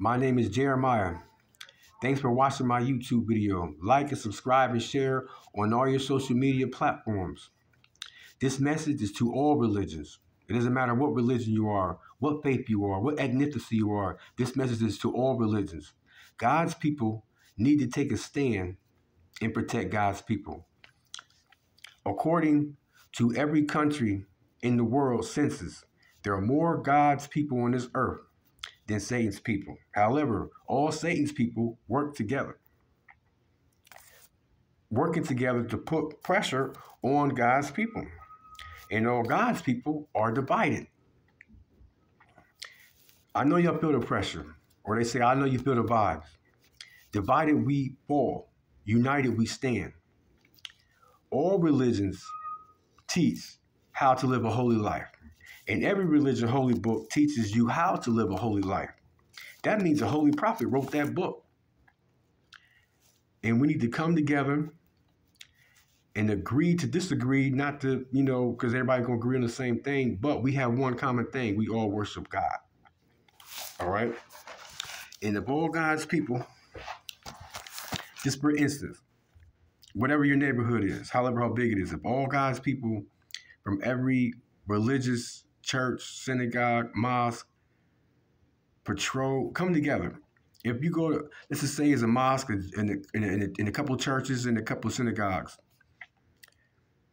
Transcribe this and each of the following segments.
My name is Jeremiah. Thanks for watching my YouTube video. Like and subscribe and share on all your social media platforms. This message is to all religions. It doesn't matter what religion you are, what faith you are, what ethnicity you are. This message is to all religions. God's people need to take a stand and protect God's people. According to every country in the world census, there are more God's people on this earth than Satan's people. However, all Satan's people work together, working together to put pressure on God's people. And all God's people are divided. I know y'all feel the pressure, or they say, I know you feel the vibes. Divided we fall, united we stand. All religions teach how to live a holy life. And every religion holy book teaches you how to live a holy life. That means a holy prophet wrote that book. And we need to come together and agree to disagree, not to, because everybody's going to agree on the same thing, but we have one common thing. We all worship God. All right? And if all God's people, just for instance, whatever your neighborhood is, however how big it is, if all God's people from every religious church, synagogue, mosque, patrol, come together. If you go to, let's just say it's a mosque in a couple of churches and a couple of synagogues.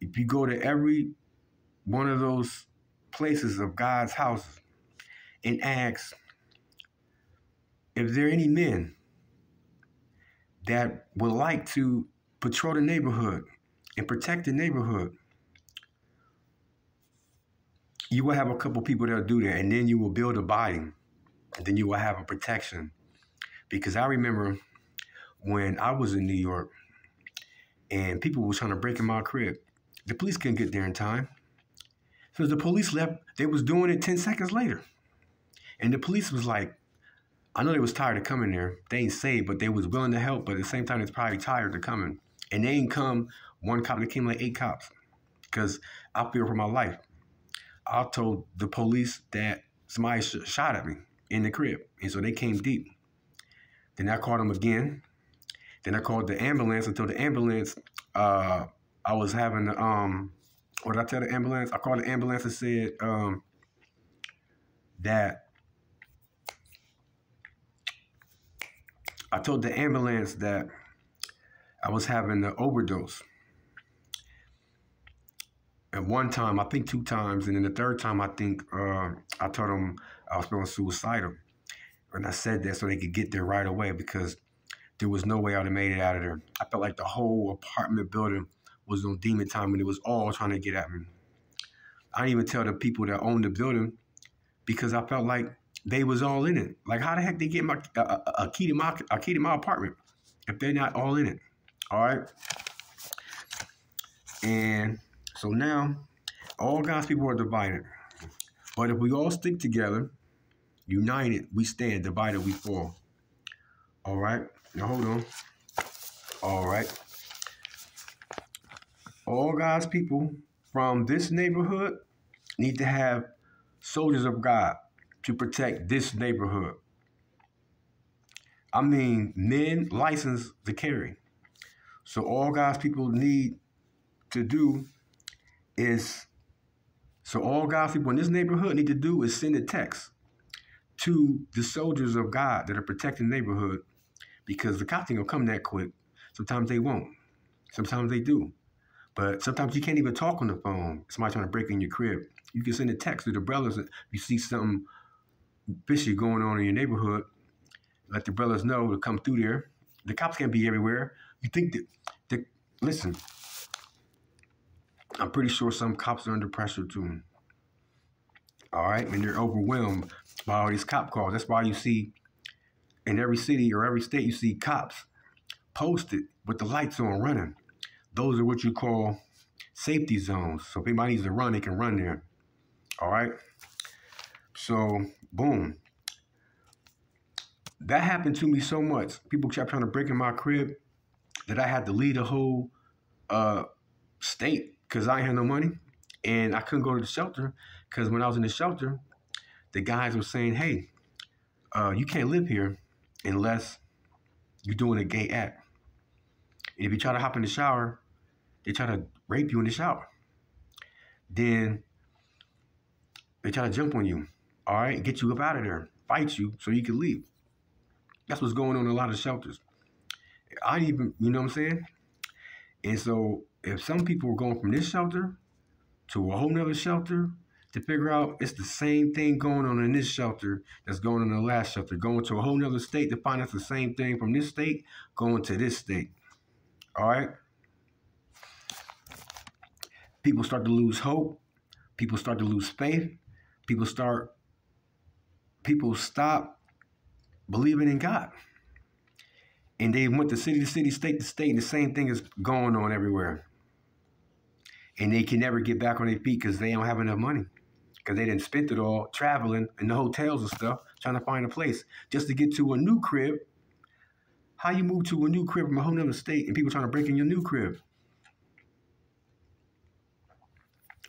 If you go to every one of those places of God's houses and ask if there are any men that would like to patrol the neighborhood and protect the neighborhood, you will have a couple people that'll do that, and then you will build a body, and then you will have a protection. Because I remember when I was in New York and people were trying to break in my crib, the police couldn't get there in time. So the police left, they was doing it 10 seconds later. And the police was like, I know they was tired of coming there. They ain't say, but they was willing to help, but at the same time, it's probably tired of coming. And they ain't come one cop, they came like 8 cops. Because I fear for my life. I told the police that somebody shot at me in the crib. And so they came deep. Then I called them again. Then I called the ambulance until the ambulance, I was having, what did I tell the ambulance? I called the ambulance and said that I told the ambulance that I was having an overdose. And one time, I think 2 times, and then the third time, I think I told them I was feeling suicidal. And I said that so they could get there right away because there was no way I would have made it out of there. I felt like the whole apartment building was on demon time and it was all trying to get at me. I didn't even tell the people that owned the building because I felt like they was all in it. Like, how the heck they get a key to my apartment if they're not all in it? All right. And so now all God's people are divided. But if we all stick together, united, we stand. Divided, we fall. All right. Now, hold on. All right. All God's people from this neighborhood need to have soldiers of God to protect this neighborhood. I mean, men licensed to carry. So all God's people need to do is, so all God's people in this neighborhood need to do is send a text to the soldiers of God that are protecting the neighborhood, because the cops ain't gonna come that quick. Sometimes they won't. Sometimes they do. But sometimes you can't even talk on the phone. Somebody trying to break in your crib. You can send a text to the brothers. If you see something fishy going on in your neighborhood, let the brothers know to come through there. The cops can't be everywhere. You think that listen, I'm pretty sure some cops are under pressure too. All right, and they're overwhelmed by all these cop calls. That's why you see in every city or every state, you see cops posted with the lights on running. Those are what you call safety zones. So if anybody needs to run, they can run there. All right. So, boom. That happened to me so much. People kept trying to break in my crib that I had to leave the whole state because I ain't had no money. And I couldn't go to the shelter because when I was in the shelter, the guys were saying, hey, you can't live here unless you're doing a gay act. And if you try to hop in the shower, they try to rape you in the shower. Then they try to jump on you, all right, get you up out of there, fight you so you can leave. That's what's going on in a lot of shelters. I even, you know what I'm saying? And so if some people are going from this shelter to a whole nother shelter to figure out it's the same thing going on in this shelter that's going on in the last shelter, going to a whole nother state to find out the same thing from this state, going to this state. All right? People start to lose hope. People start to lose faith. People stop believing in God. And they went to city, state to state, and the same thing is going on everywhere. And they can never get back on their feet because they don't have enough money. Because they didn't spend it all traveling in the hotels and stuff, trying to find a place just to get to a new crib. How you move to a new crib from a whole other state and people trying to break in your new crib?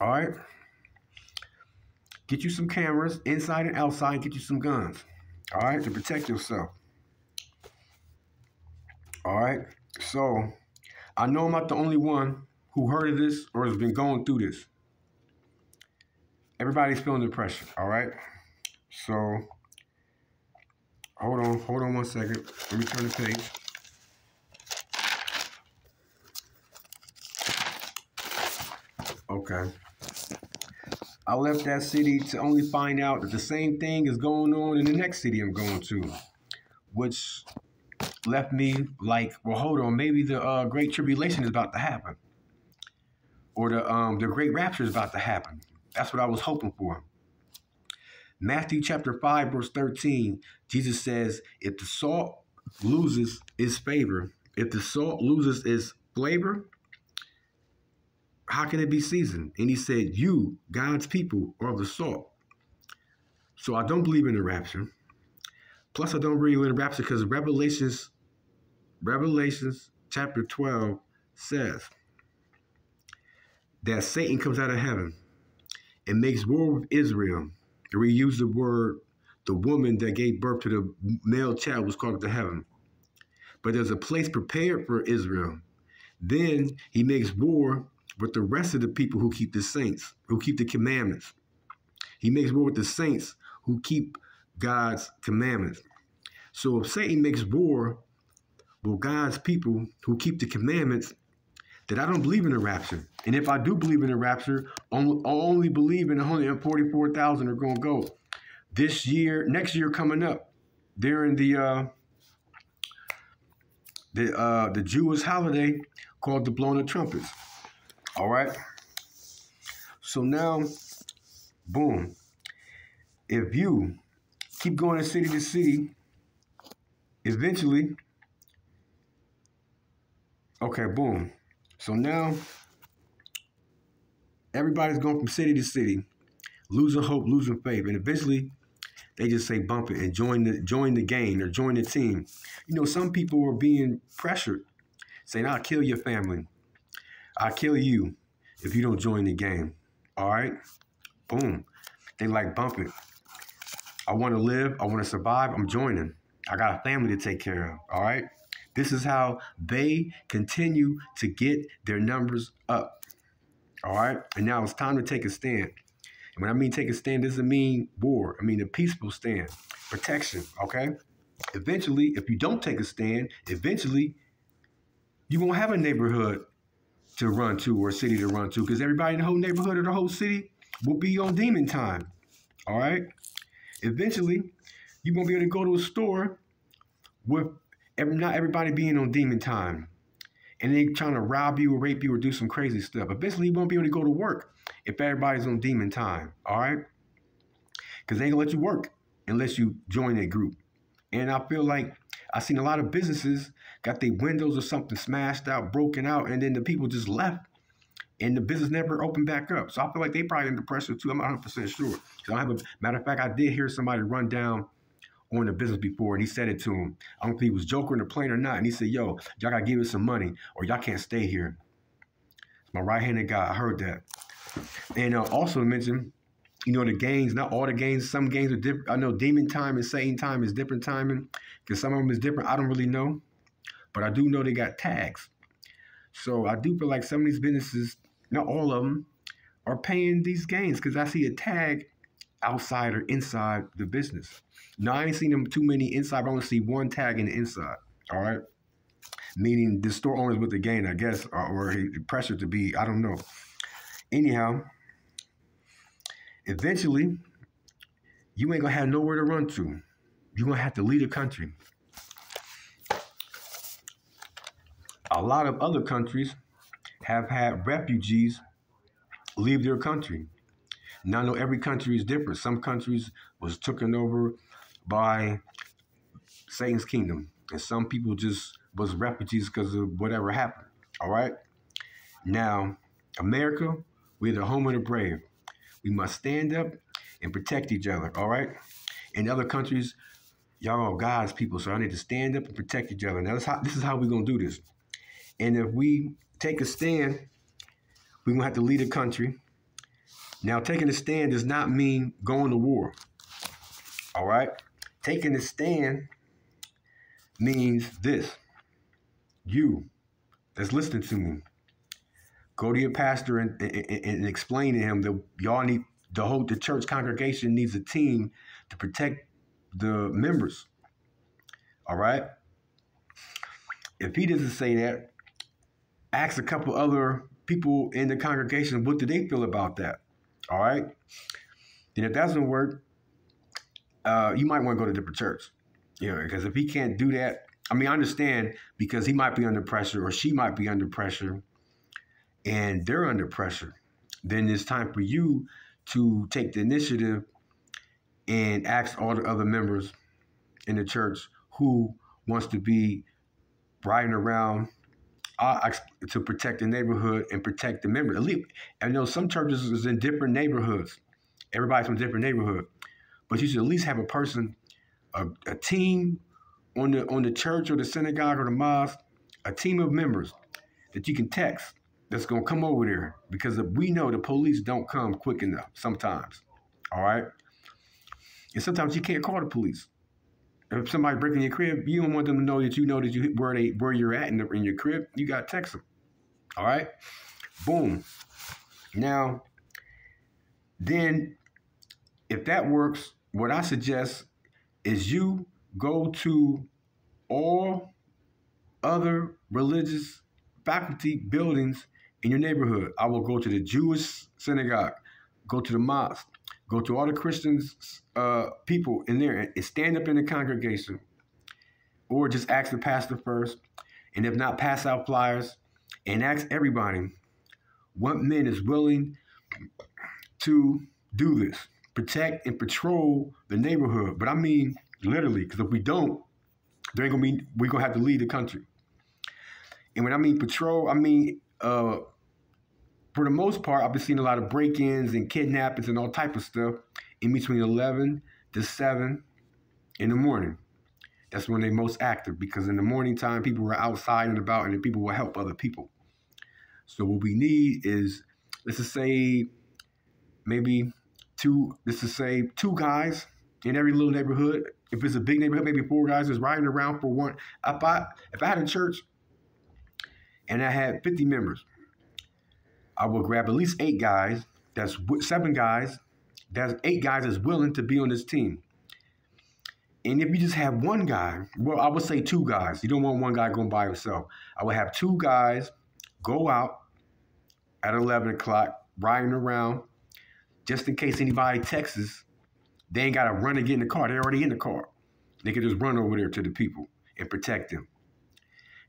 All right? Get you some cameras inside and outside. Get you some guns. All right? To protect yourself. All right? So, I know I'm not the only one who heard of this or has been going through this. Everybody's feeling the pressure, all right? So, hold on 1 second. Let me turn the page. Okay. I left that city to only find out that the same thing is going on in the next city I'm going to, which left me like, well, hold on, maybe the Great Tribulation is about to happen. Or the Great Rapture is about to happen. That's what I was hoping for. Matthew chapter 5, verse 13, Jesus says, if the salt loses its flavor, if the salt loses its flavor, how can it be seasoned? And he said, you, God's people, are the salt. So I don't believe in the rapture. Plus, I don't believe in the rapture because Revelations chapter 12 says that Satan comes out of heaven and makes war with Israel. And we use the word, the woman that gave birth to the male child was called to heaven. But there's a place prepared for Israel. Then he makes war with the rest of the people who keep the saints, who keep the commandments. He makes war with the saints who keep God's commandments. So if Satan makes war with God's people who keep the commandments, that I don't believe in the rapture. And if I do believe in the rapture, I'll only believe in 144,000 are going to go. This year, next year coming up, during the Jewish holiday called the blowing of trumpets. All right? So now, boom. If you keep going to city, eventually, okay, boom. So now, everybody's going from city to city, losing hope, losing faith, and eventually, they just say bump it and join the gang or join the team. You know, some people are being pressured, saying, "I'll kill your family, I'll kill you if you don't join the gang." All right, boom. They like bump it. I want to live, I want to survive. I'm joining. I got a family to take care of. All right. This is how they continue to get their numbers up. All right. And now it's time to take a stand. And when I mean take a stand, doesn't mean war. I mean a peaceful stand, protection. Okay. Eventually, if you don't take a stand, eventually you won't have a neighborhood to run to or a city to run to because everybody in the whole neighborhood or the whole city will be on demon time. All right. Eventually, you won't be able to go to a store with not everybody being on demon time and they trying to rob you or rape you or do some crazy stuff. Eventually, you won't be able to go to work if everybody's on demon time, all right? Because they ain't gonna let you work unless you join that group. And I feel like I've seen a lot of businesses got their windows or something smashed out, broken out, and then the people just left and the business never opened back up. So I feel like they probably under pressure too. I'm not 100% sure. So I have a matter of fact, I did hear somebody run down on the business before, and he said it to him. I don't know if he was joking on the plane or not. And he said, yo, y'all got to give us some money or y'all can't stay here. It's my right-handed guy. I heard that. And also mentioned You know, the games, not all the games. Some games are different. I know demon time and Satan time is different timing because some of them is different. I don't really know. But I do know they got tags. So I do feel like some of these businesses, not all of them, are paying these gains because I see a tag outside or inside the business. Now, I ain't seen them too many inside, but I only see one tag in the inside. All right. Meaning the store owners with the gain, I guess, or pressure to be, I don't know. Anyhow, eventually, you ain't going to have nowhere to run to. You're going to have to leave the country. A lot of other countries have had refugees leave their country. Now, I know every country is different. Some countries was taken over by Satan's kingdom, and some people just was refugees because of whatever happened. All right. Now, America, we're the home of the brave. We must stand up and protect each other. All right. In other countries, y'all are God's people, so I need to stand up and protect each other. Now, this is how we're gonna do this. And if we take a stand, we're going to have to lead a country. Now, taking a stand does not mean going to war. All right? Taking a stand means this. You that's listening to me, go to your pastor and explain to him that y'all need, the church congregation needs a team to protect the members. All right? If he doesn't say that, ask a couple other people in the congregation, what do they feel about that? All right. Then if that doesn't work, you might want to go to a different church. You know, because if he can't do that, I mean, I understand because he might be under pressure or she might be under pressure and they're under pressure. Then it's time for you to take the initiative and ask all the other members in the church who wants to be riding around to protect the neighborhood and protect the members. I know some churches is in different neighborhoods. Everybody's from a different neighborhood. But you should at least have a person, a team on the church or the synagogue or the mosque, a team of members that you can text that's going to come over there. Because we know the police don't come quick enough sometimes. All right? And sometimes you can't call the police. If somebody breaking your crib, you don't want them to know that where you're at in your crib. You got to text them. All right? Boom. Now, then, if that works, what I suggest is you go to all other religious faculty buildings in your neighborhood. I will go to the Jewish synagogue, go to the mosque, go to all the Christians, people in there and stand up in the congregation, or just ask the pastor first. And if not, pass out flyers and ask everybody what men is willing to do this, protect and patrol the neighborhood. But I mean, literally, because if we don't, we're going to have to leave the country. And when I mean patrol, I mean, for the most part, I've been seeing a lot of break-ins and kidnappings and all type of stuff in between 11 to 7 in the morning. That's when they're most active because in the morning time, people are outside and about and then people will help other people. So what we need is, let's just say maybe two guys in every little neighborhood. If it's a big neighborhood, maybe 4 guys is riding around for one. If I had a church and I had 50 members, I will grab at least 8 guys. That's 7 guys. That's 8 guys that's willing to be on this team. And if you just have 1 guy, well, I would say 2 guys. You don't want 1 guy going by himself. I would have 2 guys go out at 11 o'clock, riding around, just in case anybody texts. They ain't got to run and get in the car. They're already in the car. They can just run over there to the people and protect them.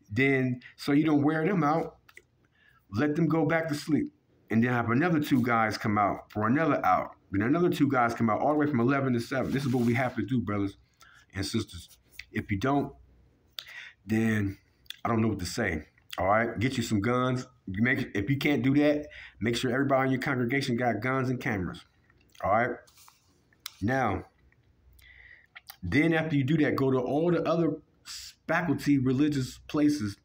Then, so you don't wear them out, let them go back to sleep. And then have another 2 guys come out for another hour. Then another 2 guys come out all the way from 11 to 7. This is what we have to do, brothers and sisters. If you don't, then I don't know what to say. All right? Get you some guns. If you can't do that, make sure everybody in your congregation got guns and cameras. All right? Now, then after you do that, go to all the other faculty religious places,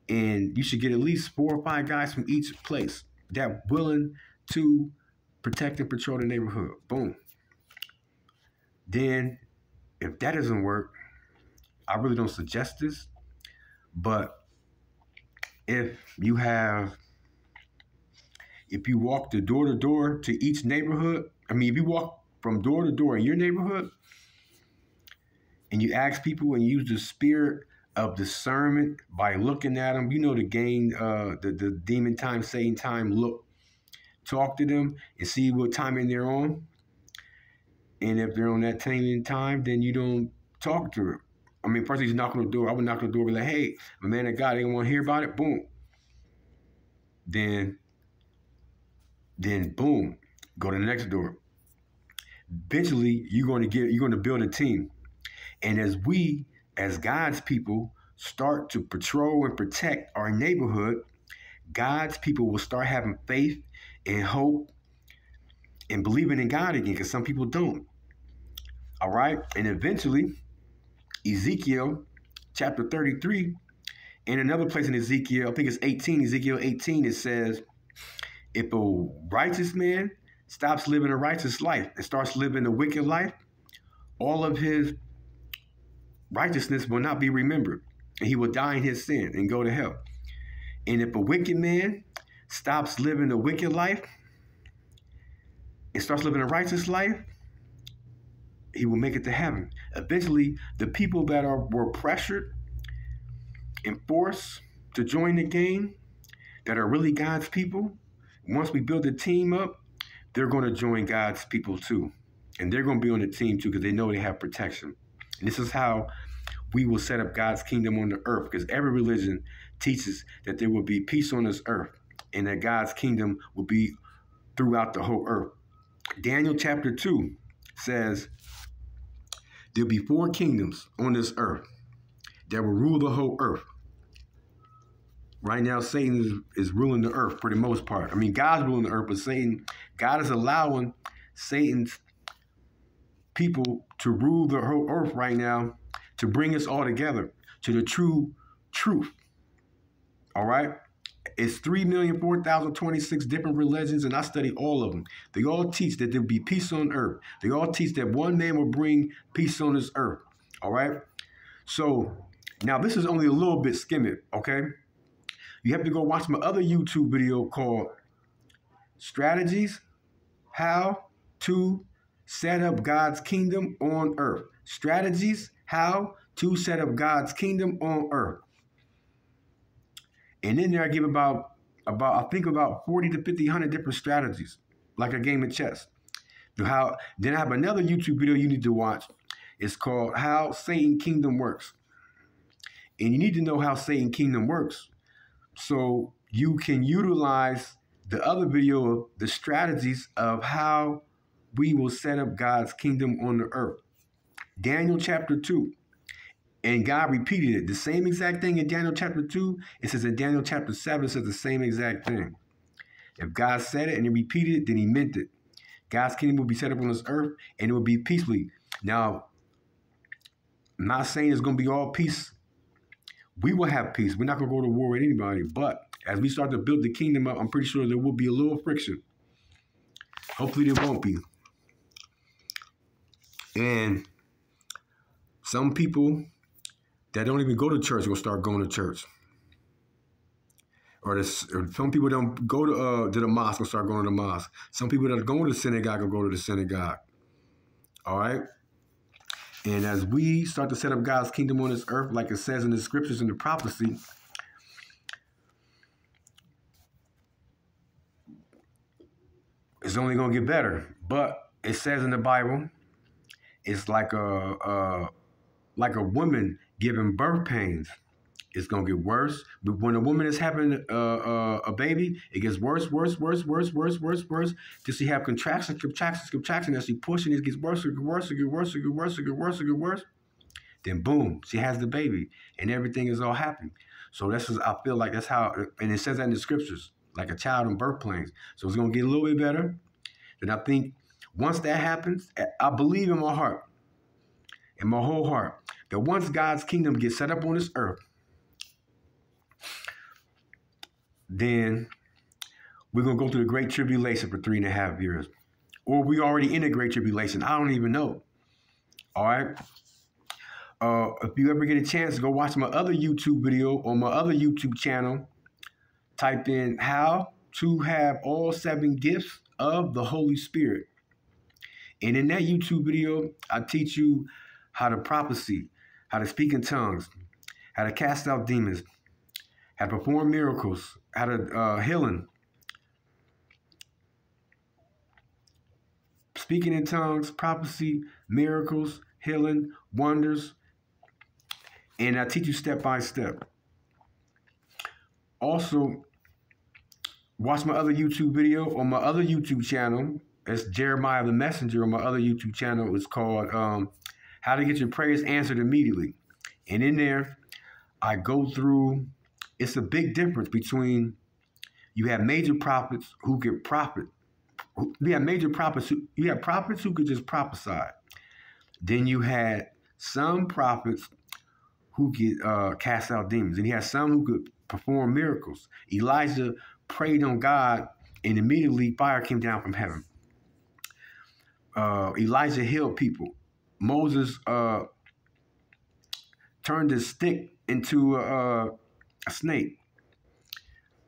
and you should get at least 4 or 5 guys from each place that willing to protect and patrol the neighborhood. Boom. Then, if that doesn't work, I really don't suggest this, but if you walk the door to door to each neighborhood, if you walk from door to door in your neighborhood and you ask people and use the spirit of discernment by looking at them, the game, the demon time, Satan time, look, talk to them and see what timing they're on. And if they're on that time, then you don't talk to them. First he's knocking on the door. I would knock on the door and be like, hey, my man of God, they don't want to hear about it. Boom. Then boom, go to the next door. Eventually, you're going to build a team. And as we, as God's people, start to patrol and protect our neighborhood, God's people will start having faith and hope and believing in God again, because some people don't. All right? And eventually, Ezekiel chapter 33, and another place in Ezekiel, I think it's 18, Ezekiel 18, it says, if a righteous man stops living a righteous life and starts living a wicked life, all of his righteousness will not be remembered, and he will die in his sin and go to hell. And if a wicked man stops living a wicked life and starts living a righteous life, he will make it to heaven. Eventually, the people that were pressured and forced to join the game, that are really God's people, once we build the team up, they're going to join God's people too. And they're going to be on the team too, because they know they have protection. And this is how we will set up God's kingdom on the earth, because every religion teaches that there will be peace on this earth and that God's kingdom will be throughout the whole earth. Daniel chapter 2 says, there'll be 4 kingdoms on this earth that will rule the whole earth. Right now, Satan is ruling the earth for the most part. God's ruling the earth, but God is allowing Satan's people to rule the whole earth right now, to bring us all together to the true truth. All right? It's 3,004,026 different religions, and I study all of them. They all teach that there will be peace on earth. They all teach that one man will bring peace on this earth. All right? So now this is only a little bit skimming, okay? You have to go watch my other YouTube video called Strategies, How to Set Up God's Kingdom on Earth. Strategies, How to Set Up God's Kingdom on Earth. And in there I give about 40 to 50, 100 different strategies, like a game of chess. Then I have another YouTube video you need to watch. It's called How Satan Kingdom Works. And you need to know how Satan Kingdom works, so you can utilize the other video of the strategies of how we will set up God's kingdom on the earth. Daniel chapter 2. And God repeated it. The same exact thing in Daniel chapter 2. It says in Daniel chapter 7, it says the same exact thing. If God said it and he repeated it, then he meant it. God's kingdom will be set up on this earth, and it will be peacefully. Now, I'm not saying it's going to be all peace. We will have peace. We're not going to go to war with anybody. But as we start to build the kingdom up, I'm pretty sure there will be a little friction. Hopefully there won't be. And some people that don't even go to church will start going to church. Or some people don't go to the mosque will start going to the mosque. Some people that are going to the synagogue will go to the synagogue. All right? And as we start to set up God's kingdom on this earth, like it says in the scriptures and the prophecy, it's only going to get better. But it says in the Bible, it's like a woman giving birth pains. It's going to get worse. But when a woman is having a baby, it gets worse, till she have contractions. As she pushing, it gets worse. Then boom, she has the baby, and everything is all happy. So I feel like that's how, and it says that in the scriptures, like a child in birth pains. So it's going to get a little bit better. And I think once that happens, I believe in my heart, in my whole heart, that once God's kingdom gets set up on this earth, then we're going to go through the Great Tribulation for 3.5 years. Or we already in the Great Tribulation. I don't even know. All right? If you ever get a chance, go watch my other YouTube video on my other YouTube channel. Type in how to have all 7 gifts of the Holy Spirit. And in that YouTube video, I teach you how to prophecy, how to speak in tongues, how to cast out demons, how to perform miracles, how to healing, speaking in tongues, prophecy, miracles, healing, wonders. And I teach you step by step. Also, watch my other YouTube video on my other YouTube channel. It's Jeremiah the Messenger on my other YouTube channel. It's called How to Get Your Prayers Answered Immediately. And in there, I go through, it's a big difference between, you have major prophets who get prophet. You have major prophets, you have prophets who could just prophesy. Then you had some prophets who could cast out demons. And he had some who could perform miracles. Elijah prayed on God, and immediately fire came down from heaven. Elijah healed people. Moses turned his stick into a snake.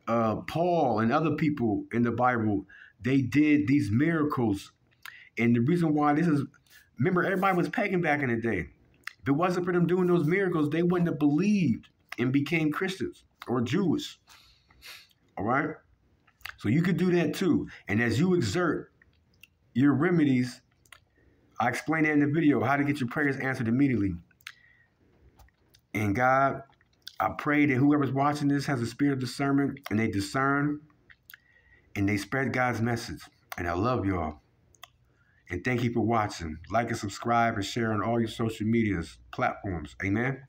Paul and other people in the Bible, they did these miracles. And the reason why this is, remember, everybody was pagan back in the day. If it wasn't for them doing those miracles, they wouldn't have believed and became Christians or Jewish. All right? So you could do that too. And as you exert your remedies, I explain that in the video, how to get your prayers answered immediately. And God, I pray that whoever's watching this has a spirit of discernment, and they discern and they spread God's message. And I love y'all. And thank you for watching. Like and subscribe and share on all your social media platforms. Amen.